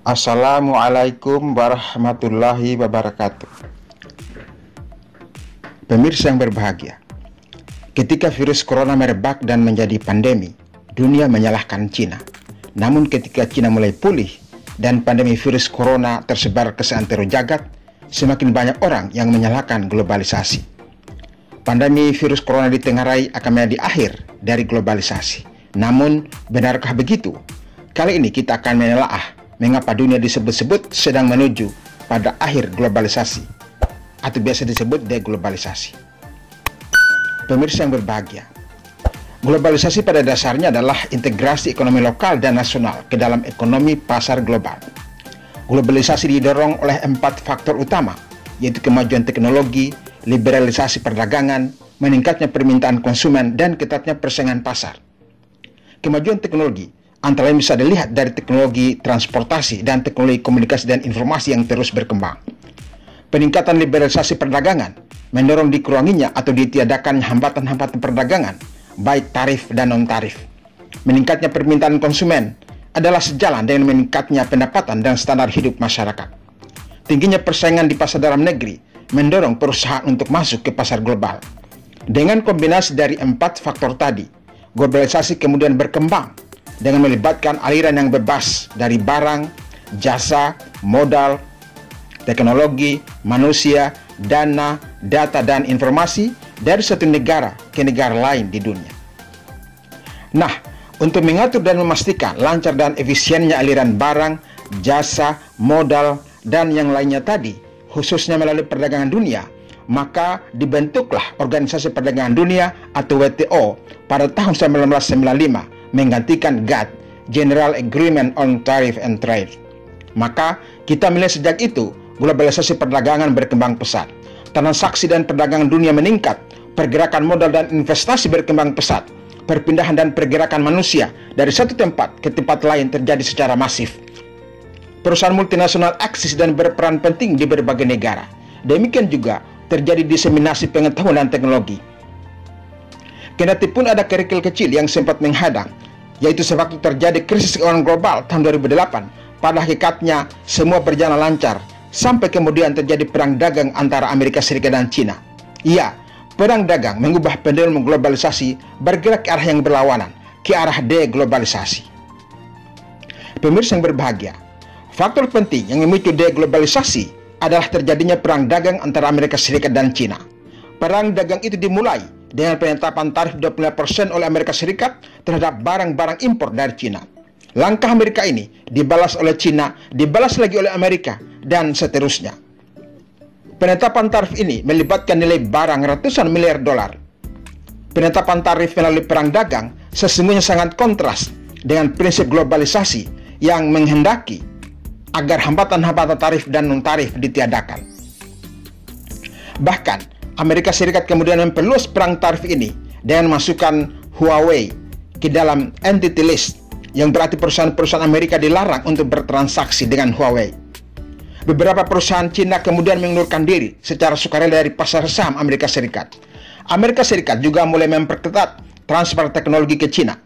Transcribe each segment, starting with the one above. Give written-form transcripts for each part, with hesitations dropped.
Assalamualaikum warahmatullahi wabarakatuh. Pemirsa yang berbahagia, ketika virus corona merebak dan menjadi pandemi, dunia menyalahkan Cina. Namun ketika Cina mulai pulih dan pandemi virus corona tersebar ke seantero jagat, semakin banyak orang yang menyalahkan globalisasi. Pandemi virus corona ditengarai akan menjadi akhir dari globalisasi. Namun, benarkah begitu? Kali ini kita akan menelaah mengapa dunia disebut-sebut sedang menuju pada akhir globalisasi, atau biasa disebut deglobalisasi. Pemirsa yang berbahagia, globalisasi pada dasarnya adalah integrasi ekonomi lokal dan nasional ke dalam ekonomi pasar global. Globalisasi didorong oleh 4 faktor utama, yaitu kemajuan teknologi, liberalisasi perdagangan, meningkatnya permintaan konsumen, dan ketatnya persaingan pasar. Kemajuan teknologi antara lain bisa dilihat dari teknologi transportasi dan teknologi komunikasi dan informasi yang terus berkembang. Peningkatan liberalisasi perdagangan mendorong dikuranginya atau ditiadakan hambatan-hambatan perdagangan, baik tarif dan non-tarif. Meningkatnya permintaan konsumen adalah sejalan dengan meningkatnya pendapatan dan standar hidup masyarakat. Tingginya persaingan di pasar dalam negeri mendorong perusahaan untuk masuk ke pasar global. Dengan kombinasi dari 4 faktor tadi, globalisasi kemudian berkembang dengan melibatkan aliran yang bebas dari barang, jasa, modal, teknologi, manusia, dana, data, dan informasi dari satu negara ke negara lain di dunia. Nah, untuk mengatur dan memastikan lancar dan efisiennya aliran barang, jasa, modal, dan yang lainnya tadi, khususnya melalui perdagangan dunia, maka dibentuklah Organisasi Perdagangan Dunia atau WTO pada tahun 1995 menggantikan GATT, General Agreement on Tariff and Trade. Maka kita melihat sejak itu globalisasi perdagangan berkembang pesat. Transaksi dan perdagangan dunia meningkat, pergerakan modal dan investasi berkembang pesat, perpindahan dan pergerakan manusia dari satu tempat ke tempat lain terjadi secara masif. Perusahaan multinasional eksis dan berperan penting di berbagai negara. Demikian juga terjadi diseminasi pengetahuan dan teknologi. Kendati pun ada kerikil kecil yang sempat menghadang, yaitu sewaktu terjadi krisis keuangan global tahun 2008, pada hakikatnya semua berjalan lancar, sampai kemudian terjadi perang dagang antara Amerika Serikat dan Cina. Iya, perang dagang mengubah pendulum globalisasi bergerak ke arah yang berlawanan, ke arah deglobalisasi. Pemirsa yang berbahagia, faktor penting yang memicu deglobalisasi adalah terjadinya perang dagang antara Amerika Serikat dan Cina. Perang dagang itu dimulai dengan penetapan tarif 25% oleh Amerika Serikat terhadap barang-barang impor dari Cina. Langkah Amerika ini dibalas oleh Cina, dibalas lagi oleh Amerika, dan seterusnya. Penetapan tarif ini melibatkan nilai barang ratusan miliar dolar. Penetapan tarif melalui perang dagang sesungguhnya sangat kontras dengan prinsip globalisasi yang menghendaki agar hambatan-hambatan tarif dan non-tarif ditiadakan. Bahkan, Amerika Serikat kemudian memperluas perang tarif ini dengan memasukkan Huawei ke dalam entity list, yang berarti perusahaan-perusahaan Amerika dilarang untuk bertransaksi dengan Huawei. Beberapa perusahaan Cina kemudian mengundurkan diri secara sukarela dari pasar saham Amerika Serikat. Amerika Serikat juga mulai memperketat transfer teknologi ke Cina.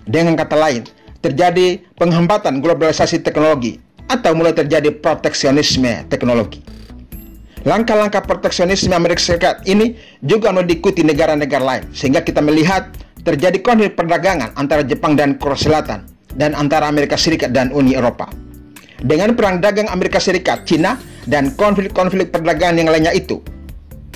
Dengan kata lain, terjadi penghambatan globalisasi teknologi atau mulai terjadi proteksionisme teknologi. Langkah-langkah proteksionisme Amerika Serikat ini juga mulai diikuti negara-negara lain, sehingga kita melihat terjadi konflik perdagangan antara Jepang dan Korea Selatan, dan antara Amerika Serikat dan Uni Eropa. Dengan perang dagang Amerika Serikat, Cina, dan konflik-konflik perdagangan yang lainnya itu,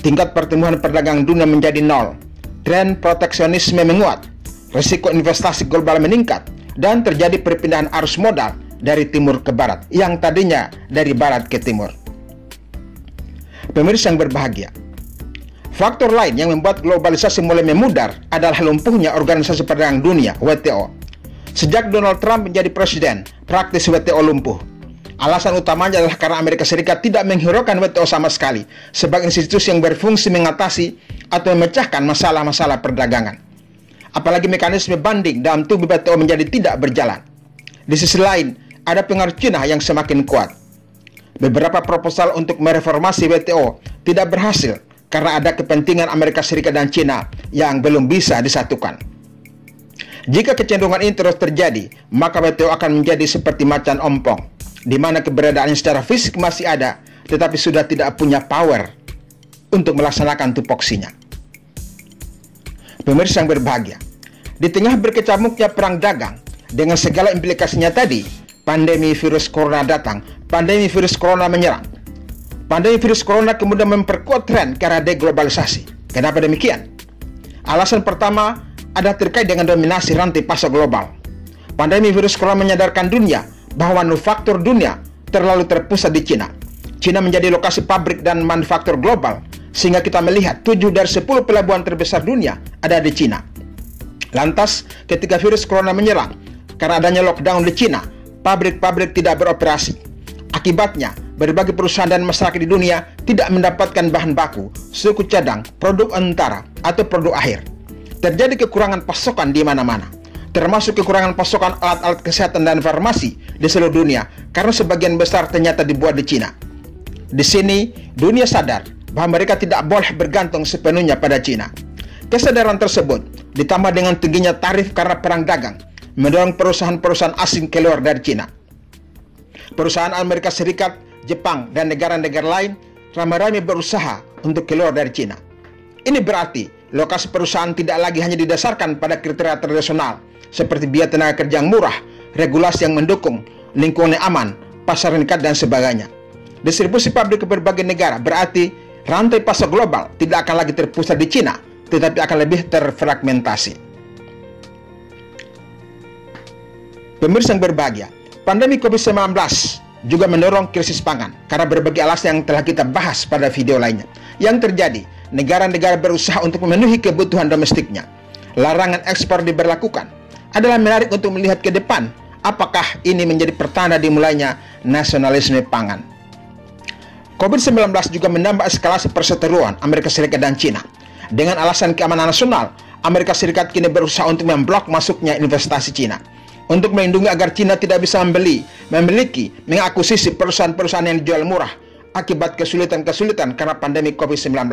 tingkat pertumbuhan perdagangan dunia menjadi nol, tren proteksionisme menguat, risiko investasi global meningkat, dan terjadi perpindahan arus modal dari timur ke barat, yang tadinya dari barat ke timur. Pemirsa yang berbahagia, faktor lain yang membuat globalisasi mulai memudar adalah lumpuhnya Organisasi Perdagangan Dunia WTO. Sejak Donald Trump menjadi presiden, praktis WTO lumpuh. Alasan utamanya adalah karena Amerika Serikat tidak menghiraukan WTO sama sekali sebagai institusi yang berfungsi mengatasi atau memecahkan masalah-masalah perdagangan. Apalagi mekanisme banding dalam tubuh WTO menjadi tidak berjalan. Di sisi lain, ada pengaruh Cina yang semakin kuat. Beberapa proposal untuk mereformasi WTO tidak berhasil karena ada kepentingan Amerika Serikat dan Cina yang belum bisa disatukan. Jika kecenderungan ini terus terjadi, maka WTO akan menjadi seperti macan ompong. di mana keberadaannya secara fisik masih ada, tetapi sudah tidak punya power untuk melaksanakan tupoksinya. Pemirsa yang berbahagia, di tengah berkecamuknya perang dagang dengan segala implikasinya tadi, pandemi virus corona datang, pandemi virus corona menyerang. Pandemi virus corona kemudian memperkuat tren ke arah deglobalisasi. Kenapa demikian? Alasan pertama ada terkait dengan dominasi rantai pasok global. Pandemi virus corona menyadarkan dunia bahwa manufaktur dunia terlalu terpusat di Cina. Cina menjadi lokasi pabrik dan manufaktur global, sehingga kita melihat 7 dari 10 pelabuhan terbesar dunia ada di Cina. Lantas, ketika virus corona menyerang, karena adanya lockdown di Cina, pabrik-pabrik tidak beroperasi. Akibatnya, berbagai perusahaan dan masyarakat di dunia tidak mendapatkan bahan baku, suku cadang, produk antara, atau produk akhir. Terjadi kekurangan pasokan di mana-mana, termasuk kekurangan pasokan alat-alat kesehatan dan farmasi di seluruh dunia, karena sebagian besar ternyata dibuat di Cina. Di sini, dunia sadar bahwa mereka tidak boleh bergantung sepenuhnya pada Cina. Kesadaran tersebut, ditambah dengan tingginya tarif karena perang dagang, mendorong perusahaan-perusahaan asing keluar dari Cina. Perusahaan Amerika Serikat, Jepang, dan negara-negara lain ramai-ramai berusaha untuk keluar dari Cina. Ini berarti lokasi perusahaan tidak lagi hanya didasarkan pada kriteria tradisional seperti biaya tenaga kerja yang murah, regulasi yang mendukung, lingkungan yang aman, pasar yang dekat, dan sebagainya. Distribusi pabrik ke berbagai negara berarti rantai pasok global tidak akan lagi terpusat di Cina, tetapi akan lebih terfragmentasi. Pemirsa yang berbahagia, pandemi COVID-19 juga mendorong krisis pangan karena berbagai alasan yang telah kita bahas pada video lainnya. Yang terjadi, negara-negara berusaha untuk memenuhi kebutuhan domestiknya. Larangan ekspor diberlakukan. Adalah menarik untuk melihat ke depan apakah ini menjadi pertanda dimulainya nasionalisme pangan. COVID-19 juga menambah eskalasi perseteruan Amerika Serikat dan Cina. Dengan alasan keamanan nasional, Amerika Serikat kini berusaha untuk memblok masuknya investasi Cina. Untuk melindungi agar Cina tidak bisa memiliki, mengakuisisi perusahaan-perusahaan yang dijual murah akibat kesulitan-kesulitan karena pandemi COVID-19.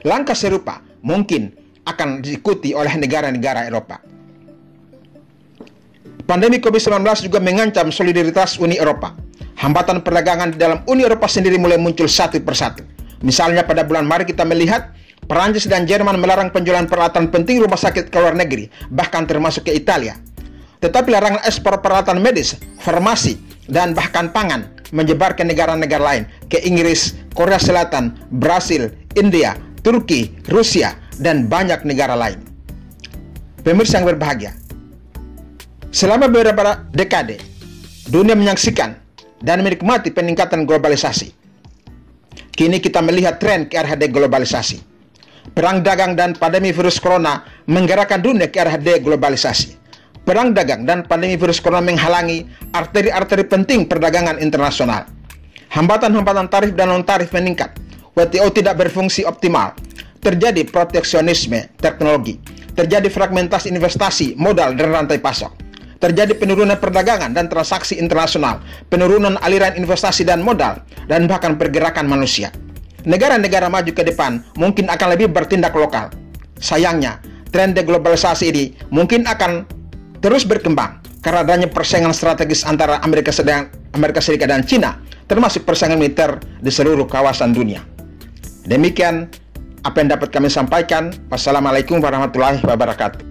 Langkah serupa mungkin akan diikuti oleh negara-negara Eropa. Pandemi COVID-19 juga mengancam solidaritas Uni Eropa. Hambatan perdagangan di dalam Uni Eropa sendiri mulai muncul satu persatu. Misalnya pada bulan Maret kita melihat Perancis dan Jerman melarang penjualan peralatan penting rumah sakit ke luar negeri, bahkan termasuk ke Italia. Tetapi larangan ekspor peralatan medis, farmasi, dan bahkan pangan menyebar ke negara-negara lain, ke Inggris, Korea Selatan, Brasil, India, Turki, Rusia, dan banyak negara lain. Pemirsa yang berbahagia, selama beberapa dekade, dunia menyaksikan dan menikmati peningkatan globalisasi. Kini kita melihat tren ke arah deglobalisasi. Perang dagang dan pandemi virus corona menggerakkan dunia ke arah deglobalisasi. Perang dagang dan pandemi virus corona menghalangi arteri-arteri penting perdagangan internasional. Hambatan-hambatan tarif dan non-tarif meningkat. WTO tidak berfungsi optimal. Terjadi proteksionisme teknologi. Terjadi fragmentasi investasi, modal, dan rantai pasok. Terjadi penurunan perdagangan dan transaksi internasional, penurunan aliran investasi dan modal, dan bahkan pergerakan manusia. Negara-negara maju ke depan mungkin akan lebih bertindak lokal. Sayangnya, tren deglobalisasi ini mungkin akan terus berkembang karena adanya persaingan strategis antara Amerika Serikat dan Cina, termasuk persaingan militer di seluruh kawasan dunia. Demikian apa yang dapat kami sampaikan. Wassalamualaikum warahmatullahi wabarakatuh.